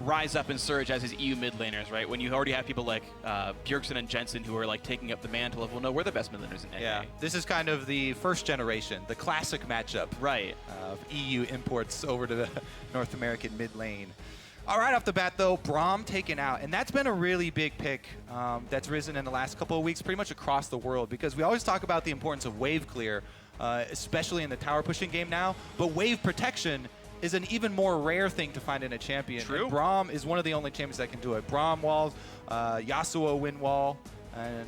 rise up and surge as his EU mid laners, right? When you already have people like Bjergsen and Jensen who are like taking up the mantle of, well, no, we're the best mid laners in NA. Yeah, this is kind of the first generation, the classic matchup. Right. Of EU imports over to the North American mid lane. All right, off the bat, though, Braum taken out. And that's been a really big pick that's risen in the last couple of weeks pretty much across the world, because we always talk about the importance of wave clear, especially in the tower pushing game now. But wave protection is an even more rare thing to find in a champion. True. And Braum is one of the only champions that can do it. Braum walls, Yasuo win wall, and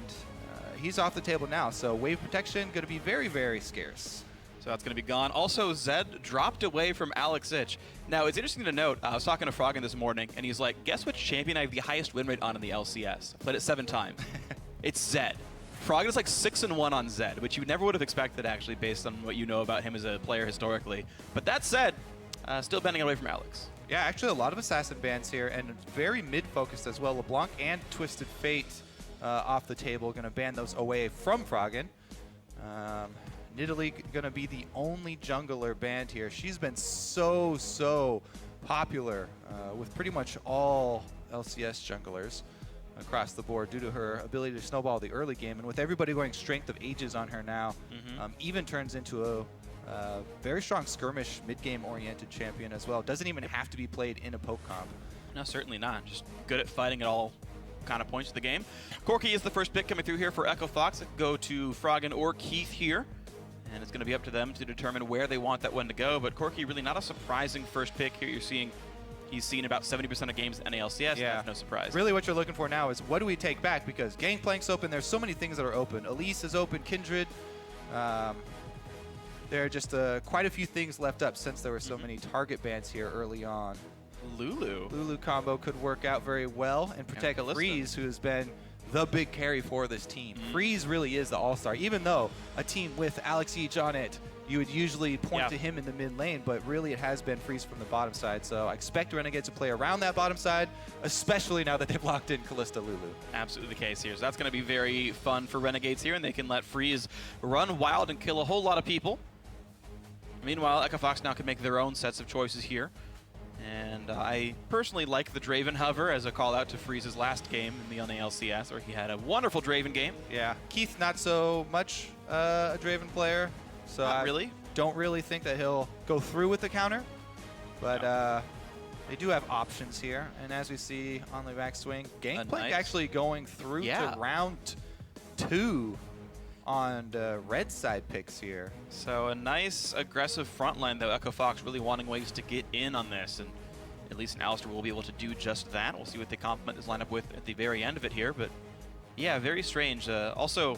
he's off the table now. So wave protection going to be very, very scarce. So that's going to be gone. Also, Zed dropped away from Alex Ich. Now, it's interesting to note, I was talking to Froggen this morning, and he's like, guess which champion I have the highest win rate on in the LCS? I played it 7 times. It's Zed. Froggen is like 6-1 on Zed, which you never would have expected, actually, based on what you know about him as a player historically. But that said, still bending away from Alex. Yeah, actually a lot of assassin bans here, and very mid-focused as well. LeBlanc and Twisted Fate off the table, going to ban those away from Froggen. Nidalee going to be the only jungler banned here. She's been so popular with pretty much all LCS junglers across the board due to her ability to snowball the early game. And with everybody going Strength of Ages on her now, even turns into a very strong skirmish mid-game oriented champion as well. Doesn't even have to be played in a poke comp. No, certainly not. Just good at fighting at all kind of points of the game. Corki is the first pick coming through here for Echo Fox. It can go to Froggen or Keith here. And it's going to be up to them to determine where they want that one to go. But Corki really not a surprising first pick here. You're seeing he's seen about 70% of games in NALCS. Yeah. That's no surprise. Really what you're looking for now is what do we take back? Because Gangplank's open. There's so many things that are open. Elise is open. Kindred. There are just quite a few things left up since there were so many target bans here early on. Lulu combo could work out very well and protect Freeze, who has been the big carry for this team. Freeze really is the all-star, even though a team with Alex Ich on it, you would usually point to him in the mid lane, but really it has been Freeze from the bottom side. So I expect Renegades to play around that bottom side, especially now that they've locked in Kalista Lulu. Absolutely the case here. So that's going to be very fun for Renegades here, and they can let Freeze run wild and kill a whole lot of people. Meanwhile, Echo Fox now can make their own sets of choices here. And I personally like the Draven Hover as a call out to Freeze's last game in the LCS, where he had a wonderful Draven game. Yeah, Keith not so much a Draven player, so I don't really think that he'll go through with the counter. But they do have options here, and as we see on the backswing, Gangplank actually going through to round 2 on the red side picks here. So a nice aggressive front line, though. Echo Fox really wanting ways to get in on this, and at least Alistar will be able to do just that. We'll see what they complement this lineup with at the very end of it here, but yeah, very strange. Also,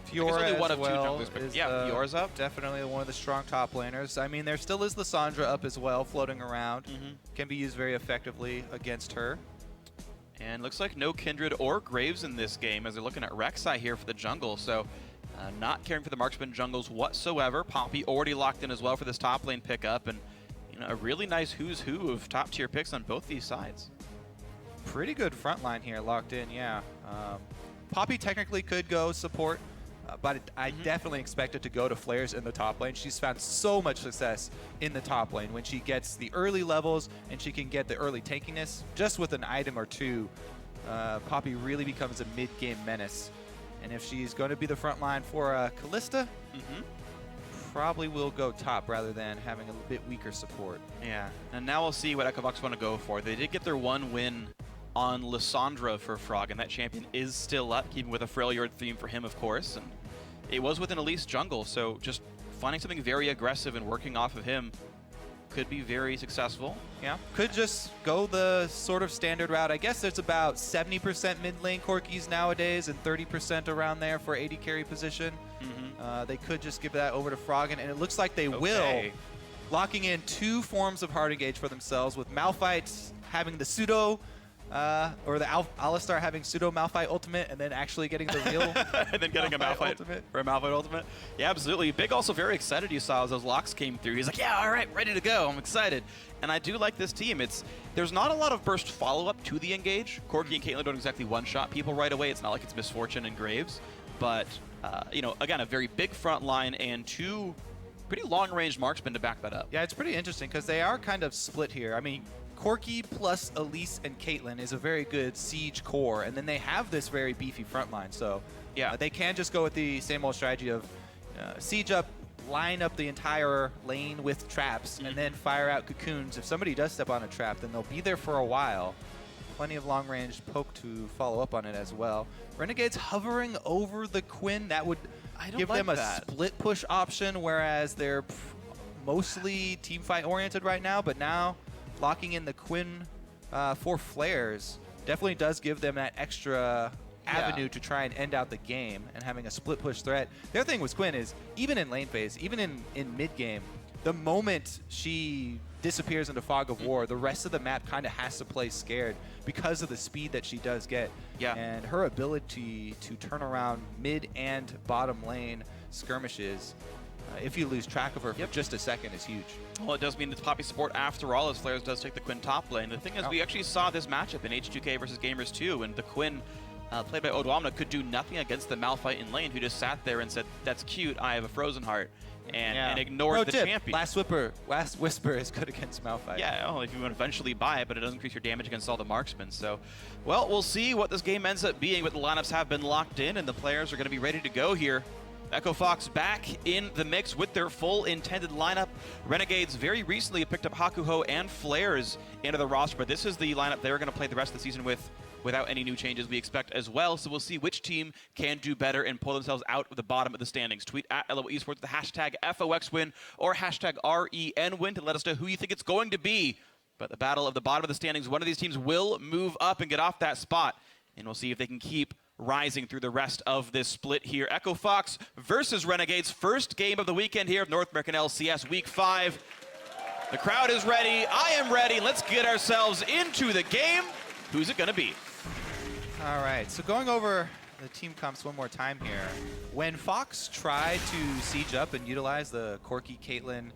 Fiora only one as of two well junglers, but is, yeah, Fiora's up. Definitely one of the strong top laners. I mean, there still is Lissandra up as well, floating around. Can be used very effectively against her. And looks like no Kindred or Graves in this game as they're looking at Rek'Sai here for the jungle. So not caring for the marksman jungles whatsoever. Poppy already locked in as well for this top lane pickup. And you know, a really nice who's who of top tier picks on both these sides. Pretty good front line here locked in, yeah. Poppy technically could go support, but I definitely expect it to go to Flares in the top lane. She's found so much success in the top lane when she gets the early levels and she can get the early tankiness just with an item or two. Poppy really becomes a mid-game menace. And if she's going to be the front line for Kalista, probably will go top rather than having a bit weaker support. Yeah, and now we'll see what Echo Fox want to go for. They did get their one win on Lissandra for Frog, and that champion is still up, keeping with a Freljord theme for him, of course. And it was with an Elise jungle, so just finding something very aggressive and working off of him could be very successful. Yeah, could just go the sort of standard route. I guess there's about 70% mid lane Corkis nowadays and 30% around there for AD carry position. They could just give that over to Froggen, and it looks like they will, locking in 2 forms of hard engage for themselves, with Malphite having the pseudo or the Alistar having pseudo Malphite ultimate, and then actually getting the real and then getting a Malphite ultimate for a Malphite ultimate. Yeah, absolutely. Big also very excited, you saw as those locks came through. He's like, yeah, all right, ready to go. I'm excited. And I do like this team. There's not a lot of burst follow-up to the engage. Corki and Caitlyn don't exactly one-shot people right away. It's not like it's Misfortune and Graves. But, you know, again, a very big front line and 2 pretty long-range marksmen to back that up. Yeah, it's pretty interesting because they are kind of split here. I mean, Corki plus Elise and Caitlyn is a very good siege core, and then they have this very beefy front line. So yeah, they can just go with the same old strategy of siege up, line up the entire lane with traps, and then fire out cocoons. If somebody does step on a trap, then they'll be there for a while. Plenty of long-range poke to follow up on it as well. Renegades hovering over the Quinn. That would give them a split push option, whereas they're mostly team fight oriented right now, but now locking in the Quinn for flares definitely does give them that extra avenue to try and end out the game, and having a split push threat. The other thing with Quinn is, even in lane phase, even in mid game, the moment she disappears into Fog of War, the rest of the map kind of has to play scared because of the speed that she does get. Yeah. And her ability to turn around mid and bottom lane skirmishes, if you lose track of her for just a second, is huge. Well, it does mean it's Poppy support after all, as Flares does take the Quinn top lane. The thing is, we actually saw this matchup in H2K versus Gamers 2, and the Quinn, played by Odwamna, could do nothing against the Malphite in lane, who just sat there and said, "That's cute, I have a Frozen Heart," and ignored the champion. Last Whisper is good against Malphite. Yeah, well, if you want to eventually buy it, but it doesn't increase your damage against all the marksmen. So, well, we'll see what this game ends up being, but the lineups have been locked in, and the players are going to be ready to go here. Echo Fox back in the mix with their full intended lineup. Renegades very recently picked up Hakuho and Flares into the roster, but this is the lineup they're going to play the rest of the season with, without any new changes we expect as well. So we'll see which team can do better and pull themselves out of the bottom of the standings. Tweet at LO Esports with the hashtag FOXWin or hashtag RENWin to let us know who you think it's going to be. But the battle of the bottom of the standings, one of these teams will move up and get off that spot, and we'll see if they can keep rising through the rest of this split here. Echo Fox versus Renegades, first game of the weekend here of North American LCS Week 5. The crowd is ready. I am ready. Let's get ourselves into the game. Who's it going to be? All right, so going over the team comps one more time here. When Fox tried to siege up and utilize the Corki, Caitlyn,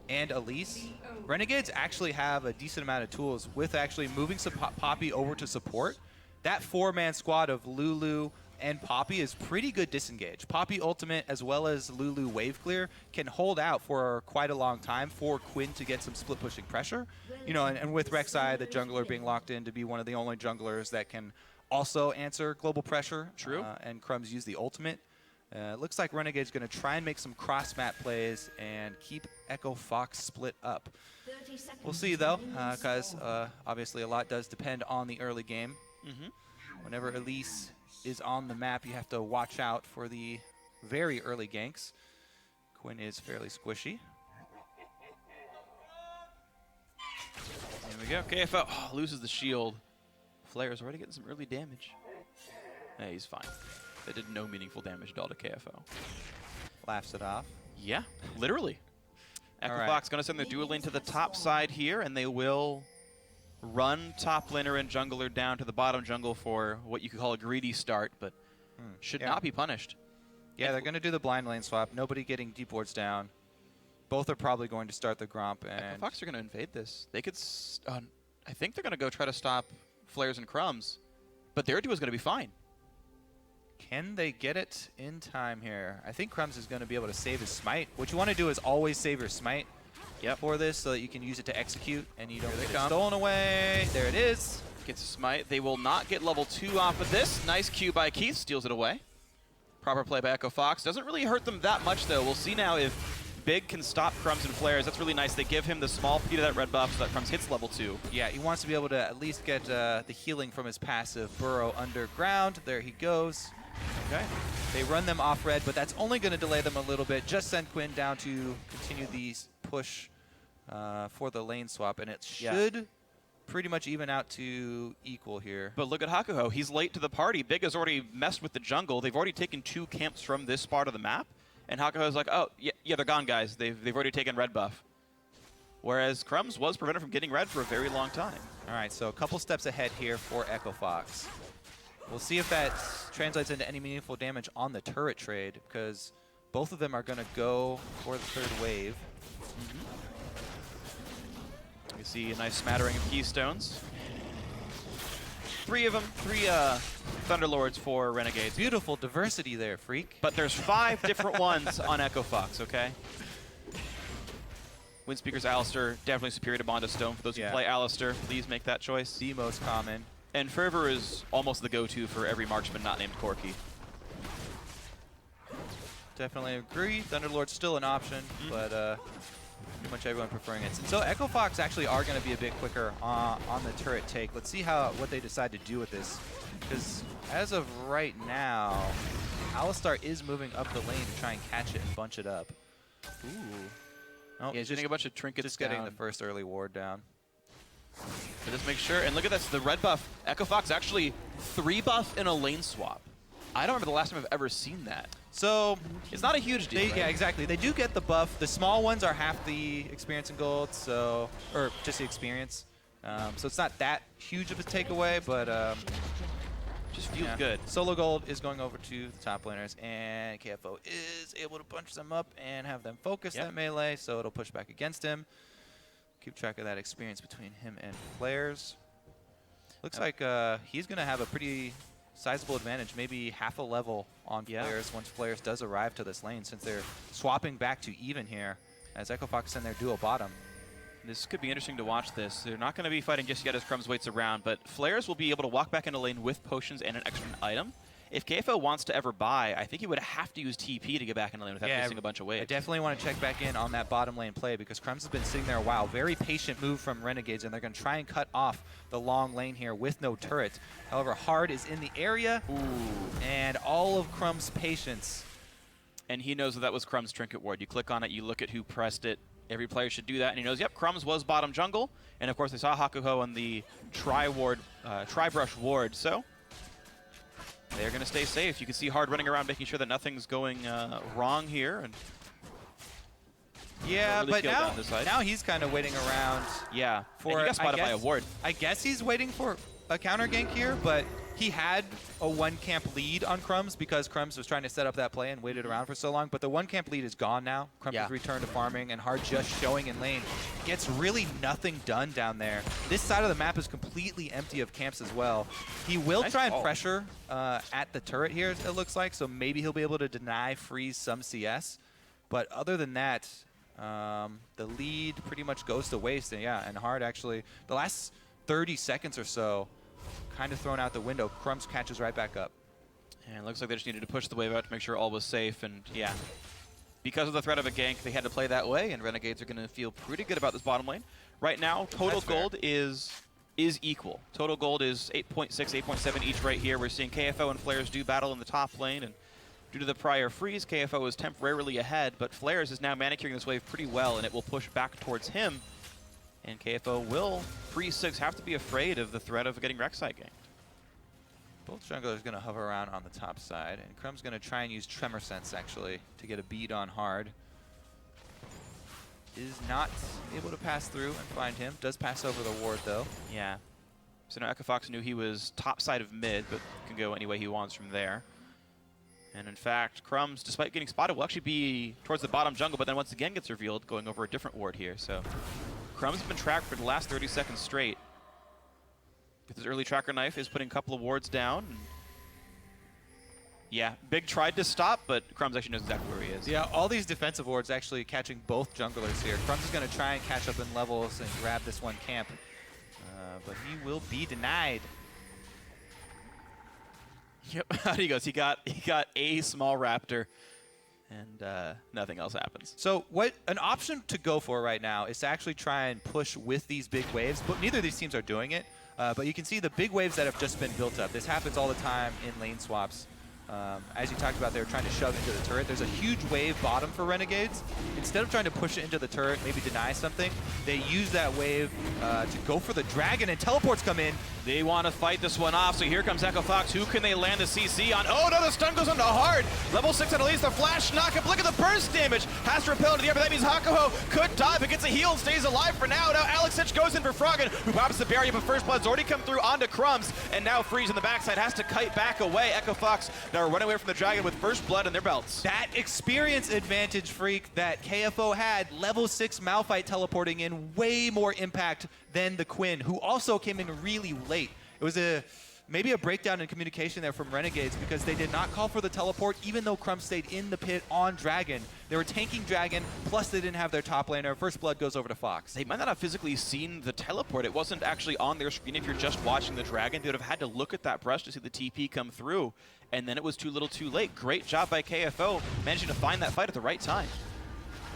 and Elise, Renegades actually have a decent amount of tools with actually moving some Poppy over to support. That four-man squad of Lulu and Poppy is pretty good disengage. Poppy ultimate as well as Lulu wave clear can hold out for quite a long time for Quinn to get some split pushing pressure. You know, and with Rek'Sai, the jungler, being locked in to be one of the only junglers that can also answer global pressure. True. And Crumbs use the ultimate. Looks like Renegade's going to try and make some cross-map plays and keep Echo Fox split up. We'll see, though, because obviously a lot does depend on the early game. Whenever Elise is on the map, you have to watch out for the very early ganks. Quinn is fairly squishy. There we go. KFO loses the shield. Flare's already getting some early damage. Hey, he's fine. That did no meaningful damage at all to KFO. Laughs it off. Yeah, literally. Echo Fox going to send their dual lane to the top side here, and they will run top laner and jungler down to the bottom jungle for what you could call a greedy start, but should not be punished. Yeah, they're going to do the blind lane swap. Nobody getting deep wards down. Both are probably going to start the Gromp. And Echo Fox are going to invade this. They could, I think they're going to go try to stop Flares and Crumbs, but their duo is going to be fine. Can they get it in time here? I think Crumbs is going to be able to save his smite. What you want to do is always save your smite for this so that you can use it to execute and you don't get it stolen away. There it is. Gets a smite. They will not get level 2 off of this. Nice Q by Keith. Steals it away. Proper play by Echo Fox. Doesn't really hurt them that much, though. We'll see now if Big can stop Crumbs and Flares. That's really nice. They give him the small P to that red buff so that Crumbs hits level 2. Yeah, he wants to be able to at least get the healing from his passive Burrow underground. There he goes. Okay. They run them off red, but that's only going to delay them a little bit. Just send Quinn down to continue the push for the lane swap, and it should pretty much even out to equal here. But look at Hakuho. He's late to the party. Big has already messed with the jungle. They've already taken 2 camps from this part of the map, and Hakuho's like, oh, yeah, they're gone, guys. They've already taken red buff. Whereas Crumbs was prevented from getting red for a very long time. All right, so a couple steps ahead here for Echo Fox. We'll see if that translates into any meaningful damage on the turret trade, because both of them are going to go for the third wave. You see a nice smattering of keystones. 3 of them, 3 Thunderlords for Renegades. Beautiful diversity there, freak. But there's 5 different ones on Echo Fox, okay? Windspeaker's Alistair, definitely superior to Bond of Stone. For those who play Alistair, please make that choice. The most common. And Fervor is almost the go-to for every marksman not named Corki. Definitely agree. Thunderlord's still an option, but pretty much everyone preferring it. So Echo Fox actually are going to be a bit quicker on the turret take. Let's see what they decide to do with this. Because as of right now, Alistar is moving up the lane to try and catch it and bunch it up. Ooh. Oh, yeah, he's getting a bunch of trinkets just getting the first early ward down. So just make sure, and look at this, the red buff. Echo Fox actually 3 buff in a lane swap. I don't remember the last time I've ever seen that. So it's not a huge deal. Right? Yeah, exactly. They do get the buff. The small ones are half the experience and gold, so or just the experience. So it's not that huge of a takeaway, but just feels good. Solo gold is going over to the top laners, and KFO is able to punch them up and have them focus that melee, so it'll push back against him. Keep track of that experience between him and Flares. Looks like he's going to have a pretty sizable advantage, maybe half a level on Flares once Flares does arrive to this lane, since they're swapping back to even here as Echo Fox in their duo bottom. This could be interesting to watch this. They're not going to be fighting just yet as Crumbs waits around, but Flares will be able to walk back into lane with potions and an extra item. If KFO wants to ever buy, I think he would have to use TP to get back into lane without missing a bunch of waves. I definitely want to check back in on that bottom lane play because Crumbs has been sitting there a while. Very patient move from Renegades, and they're going to try and cut off the long lane here with no turret. However, Hard is in the area, and all of Crumbs' patience. And he knows that was Crumbs' trinket ward. You click on it, you look at who pressed it. Every player should do that, and he knows, yep, Crumbs was bottom jungle. And of course, they saw Hakuho on the tri-brush ward, so they're going to stay safe. You can see Hard running around, making sure that nothing's going wrong here. And yeah, really but now he's kind of waiting around. Yeah, and he got spotted by a ward. I guess he's waiting for a counter gank here, but he had a 1-camp lead on Crumbs because Crumbs was trying to set up that play and waited around for so long. But the 1-camp lead is gone now. Crumbs has returned to farming, and Hard just showing in lane. Gets really nothing done down there. This side of the map is completely empty of camps as well. He will try and pressure at the turret here, it looks like, so maybe he'll be able to freeze some CS. But other than that, the lead pretty much goes to waste. And yeah, and Hard actually, the last 30 seconds or so, kind of thrown out the window. Crumbs catches right back up. And it looks like they just needed to push the wave out to make sure all was safe. And yeah, because of the threat of a gank, they had to play that way, and Renegades are going to feel pretty good about this bottom lane. Right now, total gold is equal. Total gold is 8.6, 8.7 each right here. We're seeing KFO and Flares do battle in the top lane, and due to the prior freeze, KFO is temporarily ahead, but Flares is now manicuring this wave pretty well, and it will push back towards him. And KFO will, pre-6, have to be afraid of the threat of getting Rek'Sai ganked. Both junglers going to hover around on the top side, and Crumb's going to try and use Tremor Sense, actually, to get a bead on Hard. Is not able to pass through and find him. Does pass over the ward, though. Yeah. So now Echo Fox knew he was top side of mid, but can go any way he wants from there. And in fact, Crumbs, despite getting spotted, will actually be towards the bottom jungle, but then once again gets revealed, going over a different ward here. So Crumbs has been tracked for the last 30 seconds straight. With his early tracker knife, is putting a couple of wards down. Yeah, Big tried to stop, but Crumbs actually knows exactly where he is. Yeah, all these defensive wards actually catching both junglers here. Crumbs is going to try and catch up in levels and grab this one camp. But he will be denied. Yep, out he goes. He got a small raptor, and nothing else happens. So an option to go for right now is to actually try and push with these big waves, but neither of these teams are doing it. But you can see the big waves that have just been built up. This happens all the time in lane swaps. As you talked about, they were trying to shove into the turret. There's a huge wave bottom for Renegades. Instead of trying to push it into the turret, maybe deny something, they use that wave to go for the dragon, and teleports come in. They want to fight this one off, so here comes Echo Fox. Who can they land the CC on? Oh no, the stun goes onto Hard. Level 6 at least, the flash knockup. Look at the burst damage. Has to repel into the air, but that means Hakuho could die, but gets a heal and stays alive for now. Now Alexich goes in for Froggen, who pops the barrier, but first blood's already come through onto Crumbs, and now Freeze on the backside has to kite back away. Echo Fox now running away from the dragon with first blood in their belts. That experience advantage, Freak, that KFO had, level 6 Malphite teleporting in, way more impact than the Quinn, who also came in really late. It was a maybe a breakdown in communication there from Renegades because they did not call for the teleport even though Crumb stayed in the pit on Dragon. They were tanking Dragon, plus they didn't have their top laner. First blood goes over to Fox. They might not have physically seen the teleport. It wasn't actually on their screen. If you're just watching the Dragon, they would have had to look at that brush to see the TP come through, and then it was too little too late. Great job by KFO, managing to find that fight at the right time.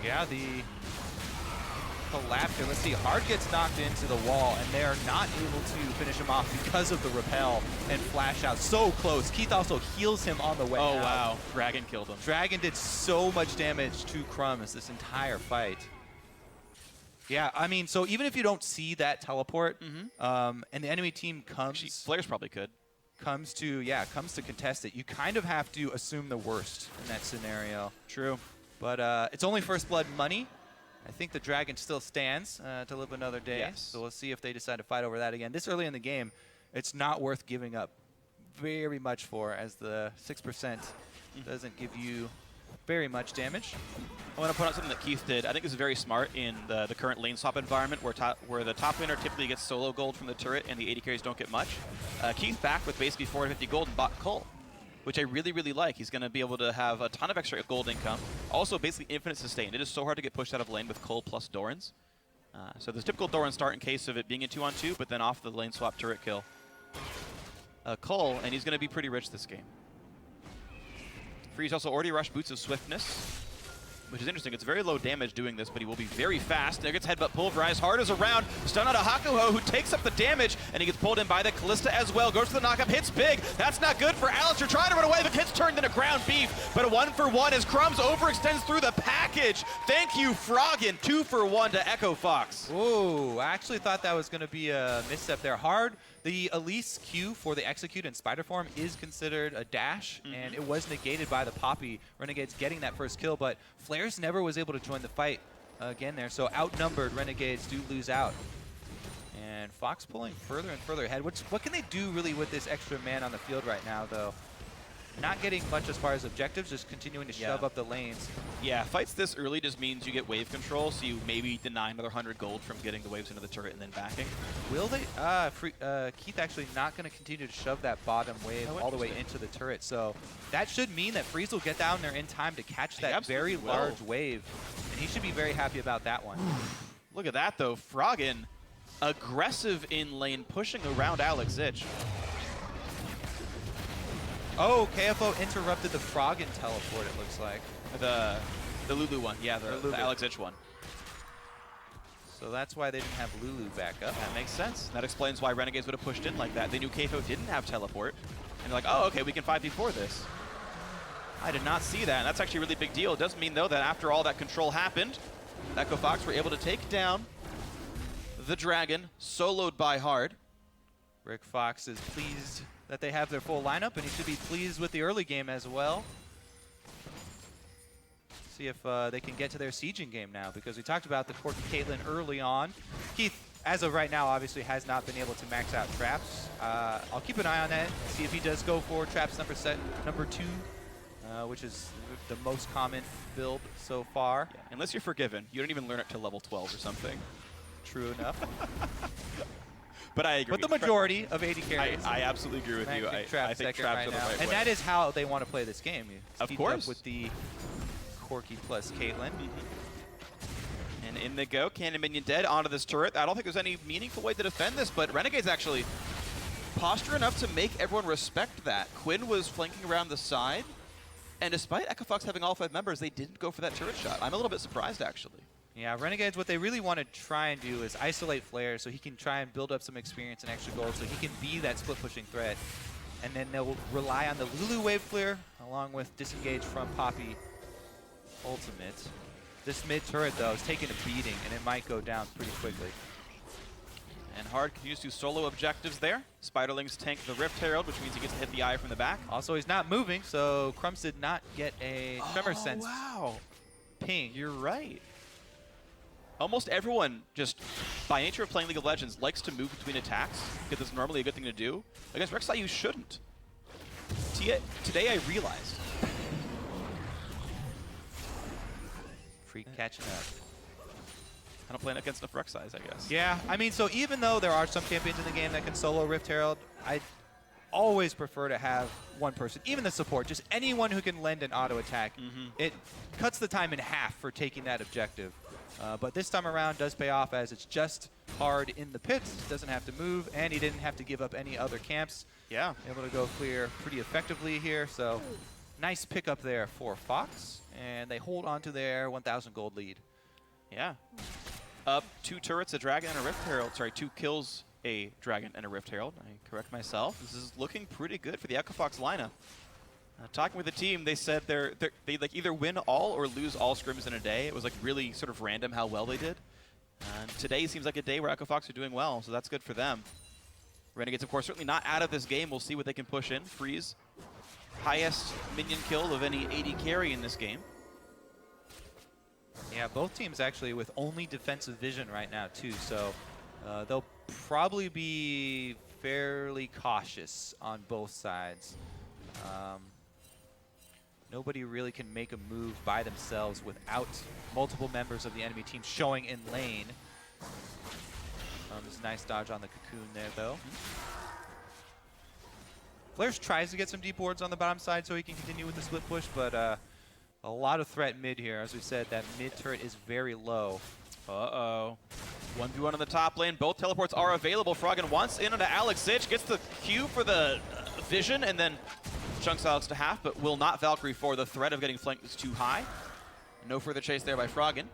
Yeah, the collapse here. Let's see, Hard gets knocked into the wall, and they're not able to finish him off because of the repel and flash out. So close. Keith also heals him on the way out. Oh, wow. Dragon killed him. Dragon did so much damage to Crumbs this entire fight. Yeah, I mean, so even if you don't see that teleport, and the enemy team Actually, Flares probably could. comes to contest it, you kind of have to assume the worst in that scenario. True. But it's only first blood money. I think the Dragon still stands to live another day. Yes. So let's see if they decide to fight over that again. This early in the game, it's not worth giving up very much for, as the 6% doesn't give you very much damage. I want to point out something that Keith did. I think is very smart in the current lane swap environment where the top laner typically gets solo gold from the turret and the AD carries don't get much. Keith back with basically 450 gold and bought Cole, which I really, really like. He's going to be able to have a ton of extra gold income. Also, basically infinite sustain. It is so hard to get pushed out of lane with Cole plus Doran's. So there's typical Doran start in case of it being a 2-on-2, but then off the lane swap turret kill. Cole, and he's going to be pretty rich this game. Freeze also already rushed Boots of Swiftness, which is interesting. It's very low damage doing this, but he will be very fast. There gets Headbutt Pulverized. Hard is around. Stun out of Hakuho, who takes up the damage, and he gets pulled in by the Callista as well. Goes for the knockup, hits big. That's not good for Alistair. Trying to run away, but gets turned into ground beef. But a 1-for-1 as Crumbs overextends through the package. Thank you, Froggen. 2-for-1 to Echo Fox. Whoa, I actually thought that was going to be a misstep there. Hard, the Elise Q for the Execute in Spider Form is considered a dash, and it was negated by the Poppy. Renegades getting that first kill, but Flares never was able to join the fight again there. So outnumbered, Renegades do lose out. And Fox pulling further and further ahead. What can they do really with this extra man on the field right now, though? Not getting much as far as objectives, just continuing to shove up the lanes. Yeah, fights this early just means you get wave control, so you maybe deny another 100 gold from getting the waves into the turret and then backing. Will they? Keith actually not going to continue to shove that bottom wave all the way into the turret. So that should mean that Freeze will get down there in time to catch that very large wave. And he should be very happy about that one. Look at that, though. Froggen, aggressive in lane, pushing around Alex Ich. Oh, KFO interrupted the Froggen teleport, it looks like. The Lulu one, yeah, the Alex Ich one. So that's why they didn't have Lulu back up. That makes sense. That explains why Renegades would have pushed in like that. They knew KFO didn't have teleport. And they're like, oh, okay, we can 5v4 this. I did not see that, and that's actually a really big deal. It does mean, though, that after all that control happened, Echo Fox were able to take down the Dragon, soloed by Hard. Rick Fox is pleased that they have their full lineup, and he should be pleased with the early game as well. See if they can get to their sieging game now, because we talked about the Quirky Caitlyn early on. Keith, as of right now, obviously has not been able to max out traps. I'll keep an eye on that, see if he does go for traps number 2, which is the most common build so far. Yeah, unless you're forgiven. You don't even learn it till level 12 or something. True enough. But I agree. But the majority of AD carries. I absolutely agree with you. I think traps right are the now. right And way. that is how they want to play this game. You Of speed course. up with the Corky plus Caitlyn. And in they go. Cannon Minion dead onto this turret. I don't think there's any meaningful way to defend this, but Renegades actually posture enough to make everyone respect that. Quinn was flanking around the side, and despite Echo Fox having all 5 members, they didn't go for that turret shot. I'm a little bit surprised, actually. Yeah, Renegades, what they really want to try and do is isolate Flare so he can try and build up some experience and extra gold so he can be that split-pushing threat. And then they'll rely on the Lulu wave clear along with disengage from Poppy ultimate. This mid-turret, though, is taking a beating, and it might go down pretty quickly. And Hard continues to solo objectives there. Spiderlings tank the Rift Herald, which means he gets to hit the eye from the back. Also, he's not moving, so Crumbs did not get a Tremor Sense wow. ping. You're right. Almost everyone, just by nature of playing League of Legends, likes to move between attacks, because it's normally a good thing to do. Against Rek'Sai, you shouldn't. Today I realized. Freak catching up. I don't play against enough Rek'Sais, I guess. Yeah, I mean, so even though there are some champions in the game that can solo Rift Herald, always prefer to have one person, even the support, just anyone who can lend an auto attack. It cuts the time in half for taking that objective. But this time around does pay off, as it's just hard in the pits, doesn't have to move, and he didn't have to give up any other camps. Yeah. Able to go clear pretty effectively here, so nice pickup there for Fox, and they hold on to their 1,000 gold lead. Yeah. Up 2 turrets, a dragon, and a Rift Herald. Sorry, 2 kills, a dragon, and a Rift Herald. I correct myself. This is looking pretty good for the Echo Fox lineup. Talking with the team, they said they like either win all or lose all scrims in a day. It was like really sort of random how well they did. And today seems like a day where Echo Fox are doing well, so that's good for them. Renegades, of course, certainly not out of this game. We'll see what they can push in. Freeze, highest minion kill of any AD carry in this game. Yeah, both teams actually with only defensive vision right now too, so they'll probably be fairly cautious on both sides. Nobody really can make a move by themselves without multiple members of the enemy team showing in lane. There's a nice dodge on the cocoon there, though. Flares tries to get some deep wards on the bottom side so he can continue with the split push, but a lot of threat mid here. As we said, that mid turret is very low. Uh-oh. 1v1 on the top lane. Both teleports are available. Froggen wants in onto Alexich, gets the Q for the vision, and then chunks Alex to half, but will not Valkyrie for the threat of getting flanked is too high. No further chase there by Froggen.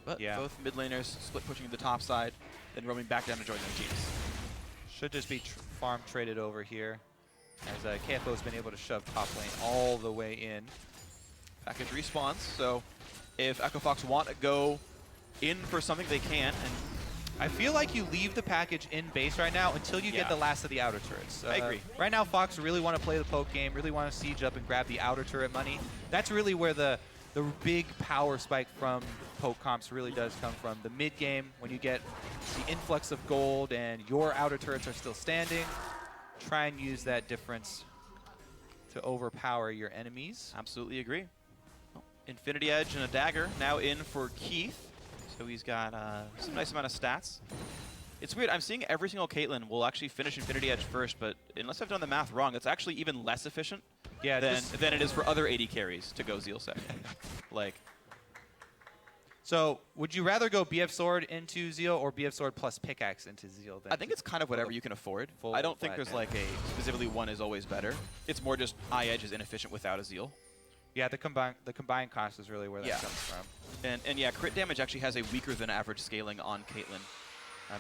But yeah, both mid laners split pushing to the top side, then roaming back down to join their teams. Should just be farm traded over here, as KFO's been able to shove top lane all the way in. Package respawns, so if Echo Fox want to go in for something, they can. And I feel like you leave the package in base right now until you get the last of the outer turrets. I agree. Right now, Fox really want to play the poke game, really want to siege up and grab the outer turret money. That's really where the big power spike from poke comps really does come from. The mid game, when you get the influx of gold and your outer turrets are still standing, try and use that difference to overpower your enemies. Absolutely agree. Oh, Infinity Edge and a dagger now in for Keith. So he's got some nice amount of stats. It's weird, I'm seeing every single Caitlyn will actually finish Infinity Edge first, but unless I've done the math wrong, it's actually even less efficient than it is for other AD carries to go Zeal second. Like, so would you rather go BF Sword into Zeal or BF Sword plus pickaxe into Zeal? I think it's kind of whatever you can afford. I don't think there's like a specifically one is always better. It's more just Eye Edge is inefficient without a Zeal. Yeah, the combined cost is really where that comes from. And yeah, crit damage actually has a weaker than average scaling on Caitlyn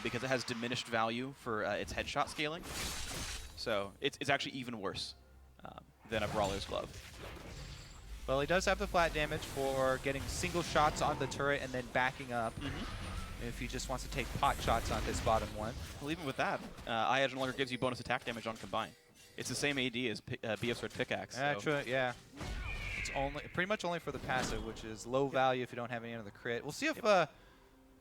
because it has diminished value for its headshot scaling. So it's actually even worse than a Brawler's Glove. Well, he does have the flat damage for getting single shots on the turret and then backing up. If he just wants to take pot shots on this bottom one. Well, even with that, Eye Edge no longer gives you bonus attack damage on combine. It's the same AD as BF Sword Pickaxe. So. Yeah. It's pretty much only for the passive, which is low value if you don't have any other crit. We'll see if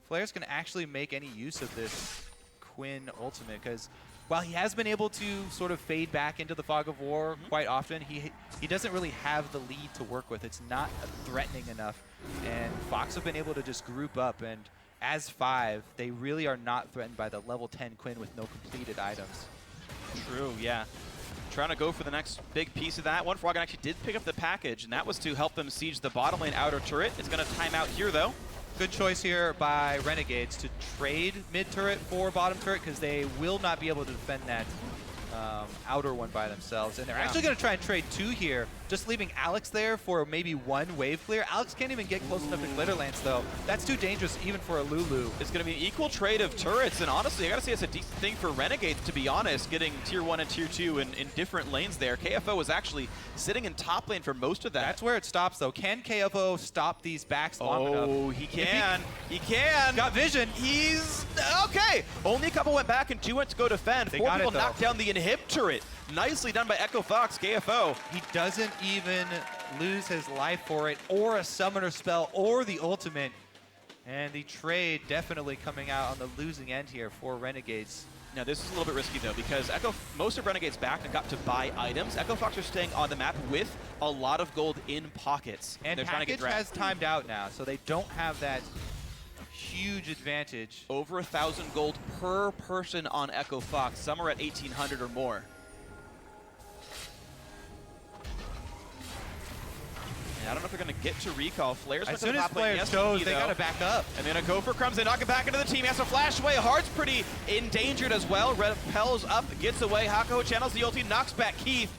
Flares can actually make any use of this Quinn ultimate, because while he has been able to sort of fade back into the Fog of War quite often, he doesn't really have the lead to work with. It's not threatening enough, and Fox have been able to just group up, and as 5, they really are not threatened by the level 10 Quinn with no completed items. True, yeah. Trying to go for the next big piece of that one. Froggen actually did pick up the package, and that was to help them siege the bottom lane outer turret. It's going to time out here, though. Good choice here by Renegades to trade mid turret for bottom turret, because they will not be able to defend that outer one by themselves. And they're actually going to try and trade 2 here, just leaving Alex there for maybe 1 wave clear. Alex can't even get close enough to Glitterlance, though. That's too dangerous even for a Lulu. It's going to be an equal trade of turrets, and honestly, I got to say it's a decent thing for Renegades, to be honest, getting tier 1 and tier 2 in different lanes there. KFO was actually sitting in top lane for most of that. That's where it stops, though. Can KFO stop these backs long enough? Oh, he can. He can. Got vision. He's okay. Only a couple went back and 2 went to go defend. 4 people knocked down the inhib turret. Nicely done by Echo Fox, KFO. He doesn't even lose his life for it, or a summoner spell, or the ultimate. And the trade definitely coming out on the losing end here for Renegades. Now this is a little bit risky though, because most of Renegades backed and got to buy items. Echo Fox are staying on the map with a lot of gold in pockets. And they're trying to get package has timed out now, so they don't have that huge advantage. Over 1,000 gold per person on Echo Fox. Some are at 1,800 or more. And I don't know if they're going to get to recall. Flares As soon as Flares goes, they got to back up. And they're going to go for Crumbs. They knock it back into the team. He has to flash away. Hard's pretty endangered as well. Repels up, gets away. Hakuho channels the ulti, knocks back Keith.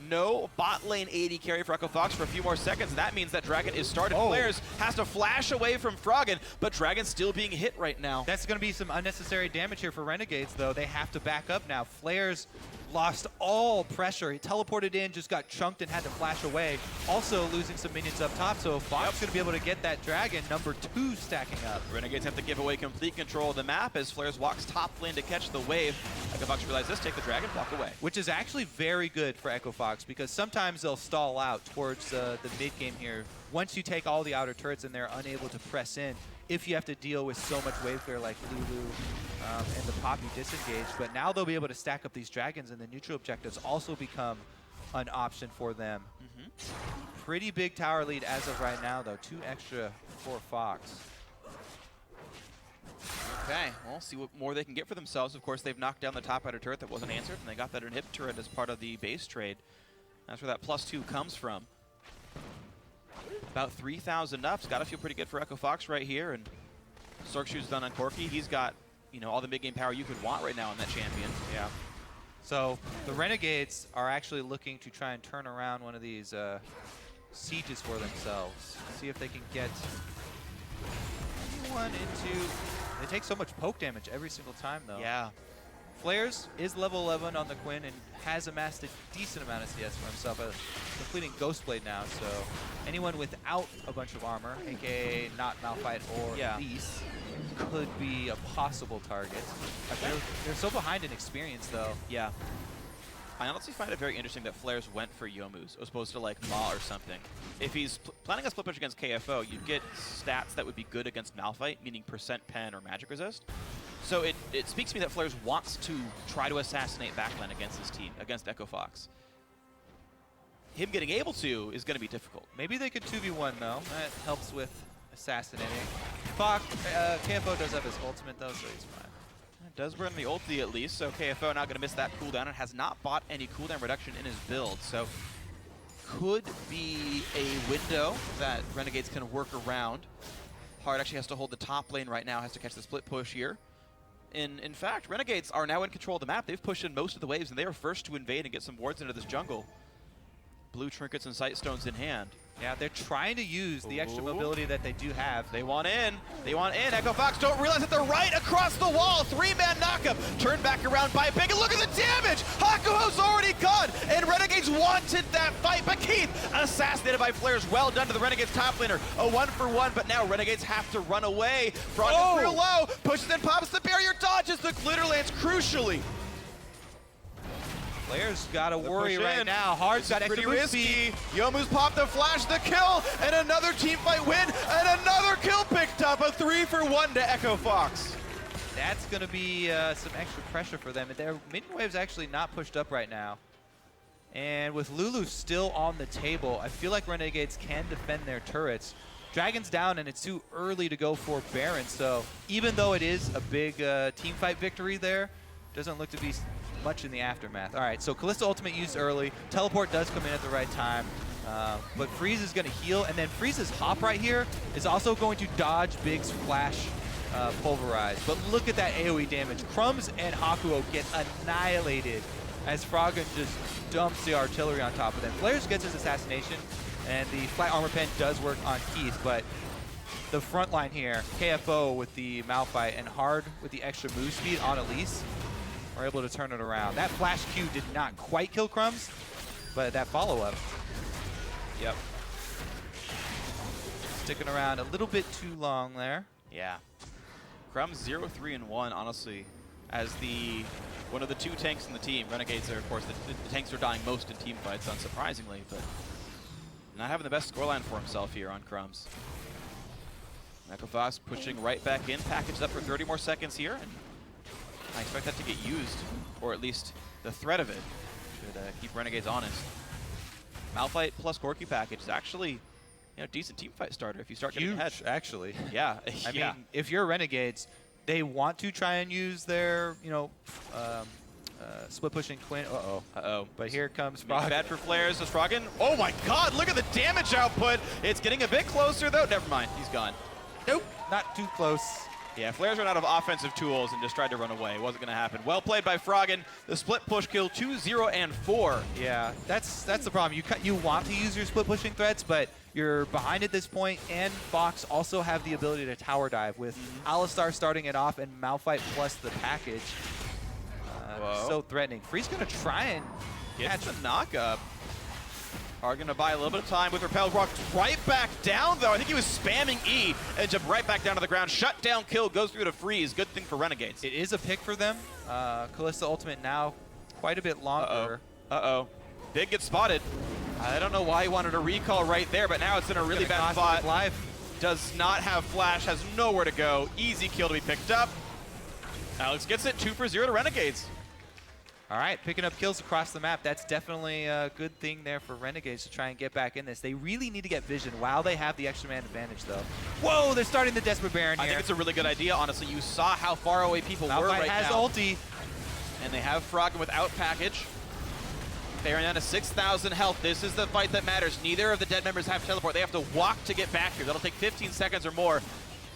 No bot lane AD carry for Echo Fox for a few more seconds. That means that Dragon is started. Flares has to flash away from Froggen, but Dragon's still being hit right now. That's going to be some unnecessary damage here for Renegades, though. They have to back up now. Flares lost all pressure. He teleported in, just got chunked and had to flash away. Also losing some minions up top, so Fox is going to be able to get that Dragon, number 2, stacking up. Renegades have to give away complete control of the map as Flares walks top lane to catch the wave. Echo Fox realizes this, take the Dragon, walk away. Which is actually very good for Echo Fox, because sometimes they'll stall out towards the mid game here. Once you take all the outer turrets and they're unable to press in, if you have to deal with so much wave clear like Lulu and the Poppy disengage. But now they'll be able to stack up these Dragons, and the neutral objectives also become an option for them. Pretty big tower lead as of right now, though. 2 extra for Fox. Okay, well, see what more they can get for themselves. Of course, they've knocked down the top outer turret that wasn't answered, and they got that inhib turret as part of the base trade. That's where that +2 comes from. About 3,000 ups. Got to feel pretty good for Echo Fox right here. And Sorkshoe's done on Corki. He's got, you know, all the mid-game power you could want right now on that champion. Yeah. So the Renegades are actually looking to try and turn around one of these sieges for themselves. See if they can get anyone into... They take so much poke damage every single time, though. Yeah. Flares is level 11 on the Quinn and has amassed a decent amount of CS for himself, completing Ghostblade now, so anyone without a bunch of armor, aka not Malphite or Elise, could be a possible target. They're so behind in experience, though. Yeah. I honestly find it very interesting that Flares went for Youmuu's as opposed to like Ma or something. If he's planning a split push against KFO, you'd get stats that would be good against Malphite, meaning percent pen or magic resist. So it speaks to me that Flares wants to try to assassinate backline against his team, against Echo Fox. Him getting able to is going to be difficult. Maybe they could 2v1, though. That helps with assassinating. Fox, KFO does have his ultimate, though, so he's fine. It does burn the ulti at least, so KFO not going to miss that cooldown and has not bought any cooldown reduction in his build. So could be a window that Renegades can work around. Hard actually has to hold the top lane right now, has to catch the split push here. In fact, Renegades are now in control of the map. They've pushed in most of the waves, and they are first to invade and get some wards into this jungle. Blue trinkets and sight stones in hand. Yeah, they're trying to use the extra mobility that they do have. They want in. They want in. Echo Fox don't realize that they're right across the wall. 3-man knockup. Turned back around by Big. And look at the damage. Hakuho's already gone. And Renegades wanted that fight. But Keith assassinated by Flares. Well done to the Renegades top laner. A 1-for-1. But now Renegades have to run away. Frog is real low. Pushes and pops the barrier. Dodges the glitter lance crucially. Flares got to worry right now. Hard's got extra move speed. Youmuu's popped the flash, the kill, and another team fight win, and another kill picked up. A 3-for-1 to Echo Fox. That's going to be some extra pressure for them. Their minion wave's actually not pushed up right now. And with Lulu still on the table, I feel like Renegades can defend their turrets. Dragon's down, and it's too early to go for Baron. So even though it is a big team fight victory there, doesn't look to be much in the aftermath. All right, so Kalista ultimate used early. Teleport does come in at the right time. But Freeze is going to heal, and then Freeze's hop right here is also going to dodge Big's flash pulverize. But look at that AoE damage. Crumbs and Hakuho get annihilated as Froggen just dumps the artillery on top of them. Flares gets his assassination, and the flat armor pen does work on Keith, but the front line here, KFO with the Malphite and Hard with the extra move speed on Elise, are able to turn it around. That flash Q did not quite kill Crumbs, but that follow-up. Yep. Sticking around a little bit too long there. Yeah. Crumbs 0-3-1, honestly, as one of the 2 tanks in the team. Renegades are, of course, the tanks are dying most in team fights, unsurprisingly, but not having the best scoreline for himself here on Crumbs. Echo Fox pushing right back in, packaged up for 30 more seconds here, and I expect that to get used, or at least the threat of it should keep Renegades honest. Malphite plus Corki package is actually decent team fight starter if you start getting ahead. Huge, actually. Yeah. I mean, if you're Renegades, they want to try and use their, split pushing Quinn. Uh-oh. But here comes Make Frog. bad for Flares. Does Froggen? Oh my god, look at the damage output. It's getting a bit closer though. Never mind, he's gone. Nope, not too close. Yeah, Flares ran out of offensive tools and just tried to run away. It wasn't going to happen. Well played by Froggen. The split push kill 2, 0, and 4. Yeah, that's the problem. You want to use your split pushing threats, but you're behind at this point, and Fox also have the ability to tower dive with Alistar starting it off and Malphite plus the package. So threatening. Free's going to try and catch the knock-up. Are going to buy a little bit of time with Repel. Rocks right back down, though. I think he was spamming E and jumped right back down to the ground. Shut down kill, goes through to freeze. Good thing for Renegades. It is a pick for them. Kalista ultimate now quite a bit longer. Uh-oh. Big gets spotted. I don't know why he wanted a recall right there, but now it's in a really bad spot. Does not have flash, has nowhere to go. Easy kill to be picked up. Alex gets it, 2 for 0 to Renegades. All right, picking up kills across the map. That's definitely a good thing there for Renegades to try and get back in this. They really need to get vision while they have the extra man advantage, though. Whoa, they're starting the Desperate Baron here. I think it's a really good idea, honestly. You saw how far away people were right now. has ulti. And they have Froggen without package. Baron down to 6,000 health. This is the fight that matters. Neither of the dead members have teleport. They have to walk to get back here. That'll take 15 seconds or more.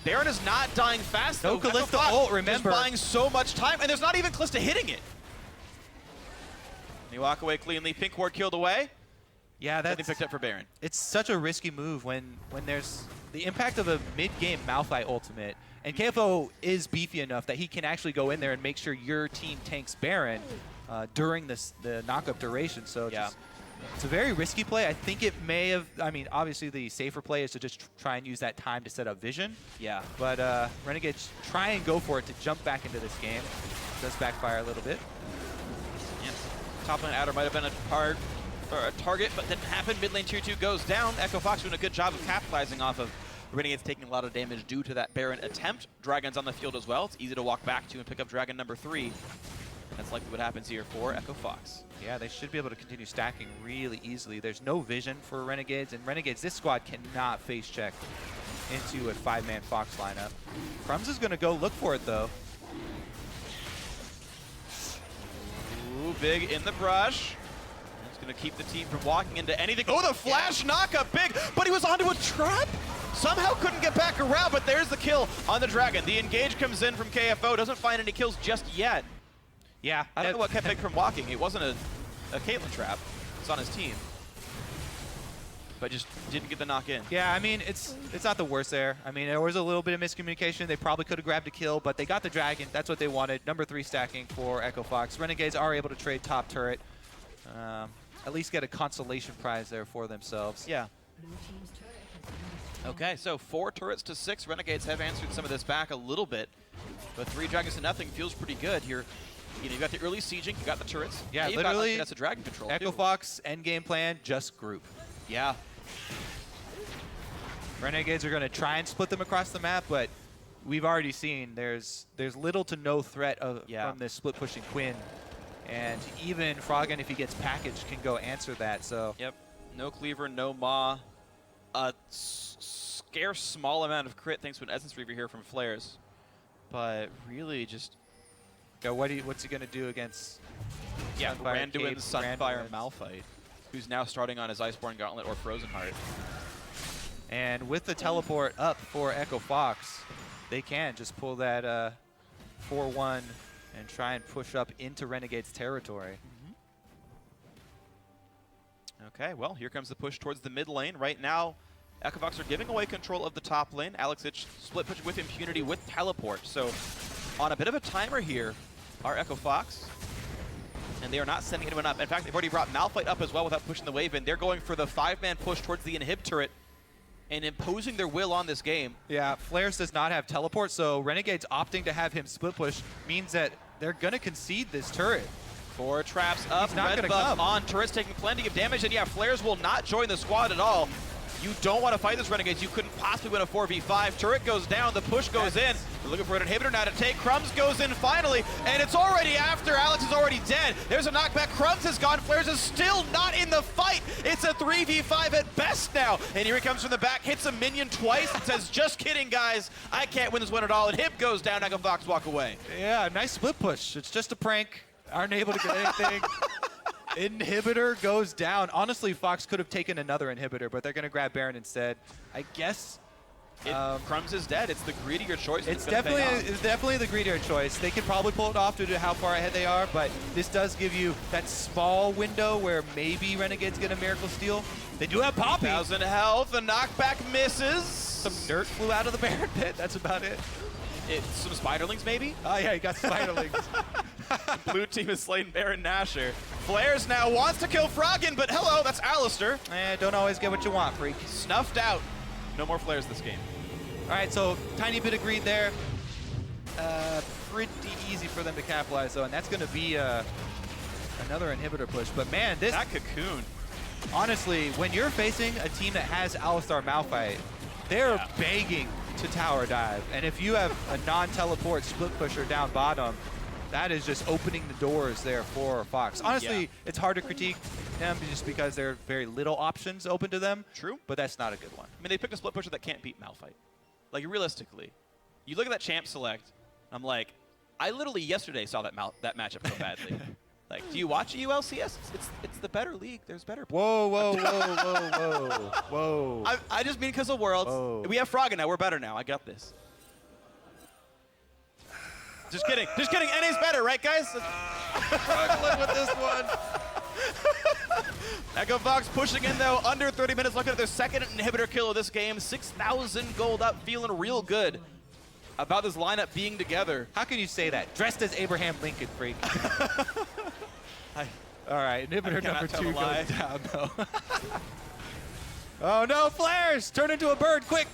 Baron is not dying fast, though. No Kalista ult, remember. Just buying so much time, and there's not even Kalista hitting it. They walk away cleanly. Pink ward killed away. Yeah, that's picked up for Baron. It's such a risky move when there's the impact of a mid-game Malphite ultimate, and KFO is beefy enough that he can actually go in there and make sure your team tanks Baron during the knockup duration. So it's a very risky play. I think it may have. I mean, obviously the safer play is to just try and use that time to set up vision. Yeah. But Renegades try and go for it to jump back into this game. It does backfire a little bit. Top lane outer might have been a target, but didn't happen. Mid lane tier 2 goes down. Echo Fox doing a good job of capitalizing off of Renegades taking a lot of damage due to that Baron attempt. Dragon's on the field as well. It's easy to walk back to and pick up Dragon number 3. That's likely what happens here for Echo Fox. Yeah, they should be able to continue stacking really easily. There's no vision for Renegades, and Renegades, this squad cannot face check into a 5-man Fox lineup. Crumbs is going to go look for it, though. Ooh, big in the brush. It's going to keep the team from walking into anything. Oh, the flash knockup, big, but he was onto a trap. Somehow couldn't get back around, but there's the kill on the Dragon. The engage comes in from KFO, doesn't find any kills just yet. Yeah. I don't know what kept Big from walking. It wasn't a Caitlyn trap. It's on his team. But just didn't get the knock in. Yeah, I mean, it's not the worst there. I mean, there was a little bit of miscommunication. They probably could have grabbed a kill, but they got the Dragon. That's what they wanted. Number 3 stacking for Echo Fox. Renegades are able to trade top turret. At least get a consolation prize there for themselves. Yeah. Okay, so 4 turrets to 6. Renegades have answered some of this back a little bit, but 3 Dragons to nothing feels pretty good here. You know, you got the early sieging, you got the turrets. Yeah, literally. That's a Dragon control. Echo Fox end game plan, just group. Yeah. Renegades are going to try and split them across the map, but we've already seen there's little to no threat from this split pushing Quinn, and even Froggen, if he gets packaged, can go answer that. So. Yep. No cleaver, no maw. A scarce small amount of crit thanks to an Essence Reaver here from Flares, but really just. Yeah, what's he going to do against? Yeah, Randuin Sunfire Malphite, who's now starting on his Iceborne Gauntlet or Frozen Heart. And with the teleport up for Echo Fox, they can just pull that 4-1 and try and push up into Renegade's territory. Okay, well, here comes the push towards the mid lane. Right now, Echo Fox are giving away control of the top lane. Alex Ich split push with impunity with teleport. So on a bit of a timer here are Echo Fox. And they are not sending anyone up. In fact, they've already brought Malphite up as well without pushing the wave in. They're going for the 5-man push towards the inhib turret and imposing their will on this game. Yeah, Flares does not have teleport, so Renegades opting to have him split push means that they're going to concede this turret. 4 traps up, He's not red gonna buff come. on, turrets taking plenty of damage, and yeah, Flares will not join the squad at all. You don't want to fight this Renegades. You couldn't possibly win a 4v5. Turret goes down, the push goes in. We're looking for an inhibitor now to take. Crumbs goes in finally, and it's already after. Alex is already dead. There's a knockback. Crumbs has gone. Flares is still not in the fight. It's a 3v5 at best now. And here he comes from the back, hits a minion twice, and says, just kidding, guys. I can't win this one at all. And Hip goes down. Echo Fox walk away. Yeah, nice split push. It's just a prank. Aren't able to get anything. Inhibitor goes down. Honestly, Fox could have taken another inhibitor, but they're going to grab Baron instead. I guess Crumbs is dead. It's the greedier choice. It's definitely the greedier choice. They could probably pull it off due to how far ahead they are, but this does give you that small window where maybe Renegades get a Miracle Steal. They do have Poppy. 1,000 health. The knockback misses. Some dirt flew out of the Baron pit. That's about it. It's some Spiderlings, maybe? Oh, yeah, he got Spiderlings. Blue team has slain Baron Nashor. Flares now wants to kill Froggen, but hello, that's Alistair. Don't always get what you want, freak. Snuffed out. No more Flares this game. All right, so tiny bit of greed there. Pretty easy for them to capitalize, though, and that's going to be another inhibitor push. But, man, this... That cocoon. Honestly, when you're facing a team that has Alistar Malphite, they're begging to tower dive. And if you have a non-teleport split pusher down bottom, that is just opening the doors there for Fox. Honestly, it's hard to critique them just because there are very little options open to them. True. But that's not a good one. I mean, they picked a split pusher that can't beat Malphite. Like, realistically, you look at that champ select, I'm like, I literally yesterday saw that matchup go badly. Like, do you watch LCS? It's the better league. There's better players. Whoa, whoa, whoa, whoa, whoa, whoa. I just mean because of Worlds. Whoa. We have Froggen now. We're better now. I got this. Just kidding. Just kidding. NA's better, right, guys? Struggling with this one. Echo Fox pushing in, though, under 30 minutes, looking at their second inhibitor kill of this game. 6,000 gold up, feeling real good about this lineup being together. How can you say that? Dressed as Abraham Lincoln, freak. All right, inhibitor number 2 goes down, though. Oh, no, Flares! Turn into a bird, quick!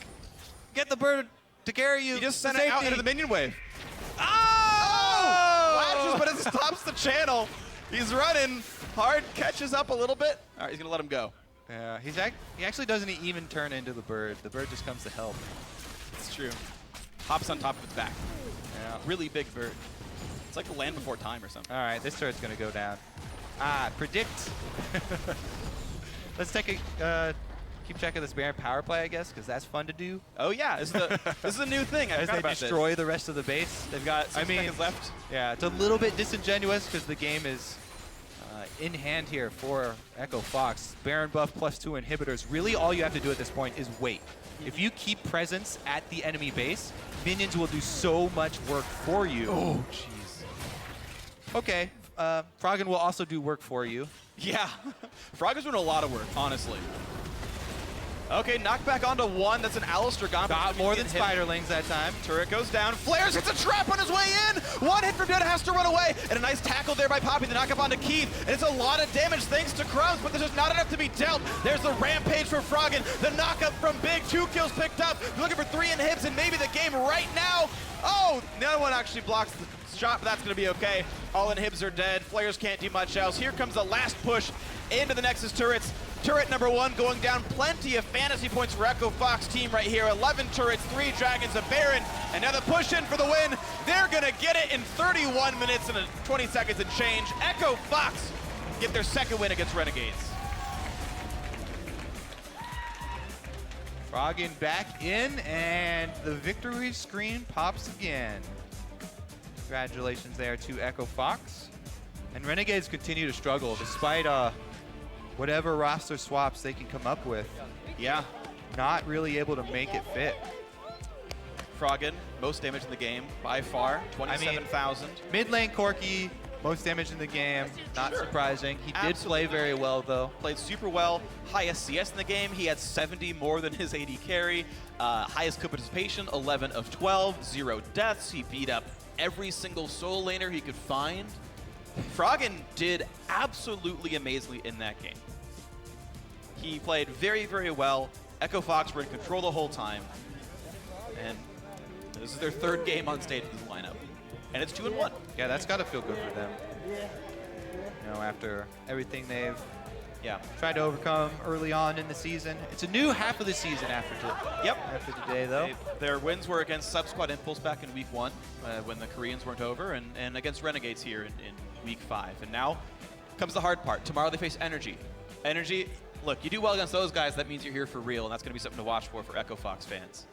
Get the bird to carry you. He just sent it out into the minion wave. Oh! Flashes, but it stops the channel. He's running. Hard catches up a little bit. All right, he's going to let him go. Yeah, he actually doesn't even turn into the bird. The bird just comes to help. It's true. Hops on top of its back. Yeah. Really big bird. It's like the Land Before Time or something. All right, this turret's going to go down. Predict. Let's take a keep track of this Baron power play, I guess, because that's fun to do. Oh, yeah. This is a new thing. As they destroy the rest of the base. They've got 6 seconds left. Yeah, it's a little bit disingenuous because the game is in hand here for Echo Fox. Baron buff +2 inhibitors. Really, all you have to do at this point is wait. If you keep presence at the enemy base, minions will do so much work for you. Oh, jeez. Okay, Froggen will also do work for you. Yeah. Froggen's doing a lot of work, honestly. Okay, knockback onto 1. That's an Alistair gone. Got more than Spiderlings that time. Turret goes down. Flares hits a trap on his way in. 1 hit from Dota, has to run away. And a nice tackle there by Poppy. The knock up onto Keith. And it's a lot of damage thanks to Crumbs, but there's just not enough to be dealt. There's the rampage for Froggen. The knock up from Big. 2 kills picked up. You're looking for 3 inhibs and maybe the game right now. Oh, the other one actually blocks the shot, but that's going to be okay. All inhibs are dead. Flares can't do much else. Here comes the last push into the Nexus turrets. Turret number 1 going down. Plenty of fantasy points for Echo Fox team right here. 11 turrets, 3 dragons, a Baron. Another push in for the win. They're going to get it in 31 minutes and 20 seconds and change. Echo Fox get their second win against Renegades. Froggen back in, and the victory screen pops again. Congratulations there to Echo Fox. And Renegades continue to struggle despite whatever roster swaps they can come up with. Yeah. Not really able to make it fit. Froggen, most damage in the game by far, 27,000. Mid lane Corki, most damage in the game. Not surprising. He did play very well, though. Played super well. Highest CS in the game. He had 70 more than his AD carry. Highest co-participation, 11 of 12. 0 deaths. He beat up every single solo laner he could find. Froggen did absolutely amazingly in that game. He played very, very well. Echo Fox were in control the whole time. And this is their 3rd game on stage with this lineup. And it's 2-1. Yeah, that's got to feel good for them. You know, after everything they've Yeah. Tried to overcome early on in the season. It's a new half of the season after today, though. Their wins were against Sub-Squad Impulse back in week 1 when the Koreans weren't over, and against Renegades here in week 5. And now comes the hard part. Tomorrow they face Energy. Energy, look, you do well against those guys, that means you're here for real, and that's going to be something to watch for Echo Fox fans.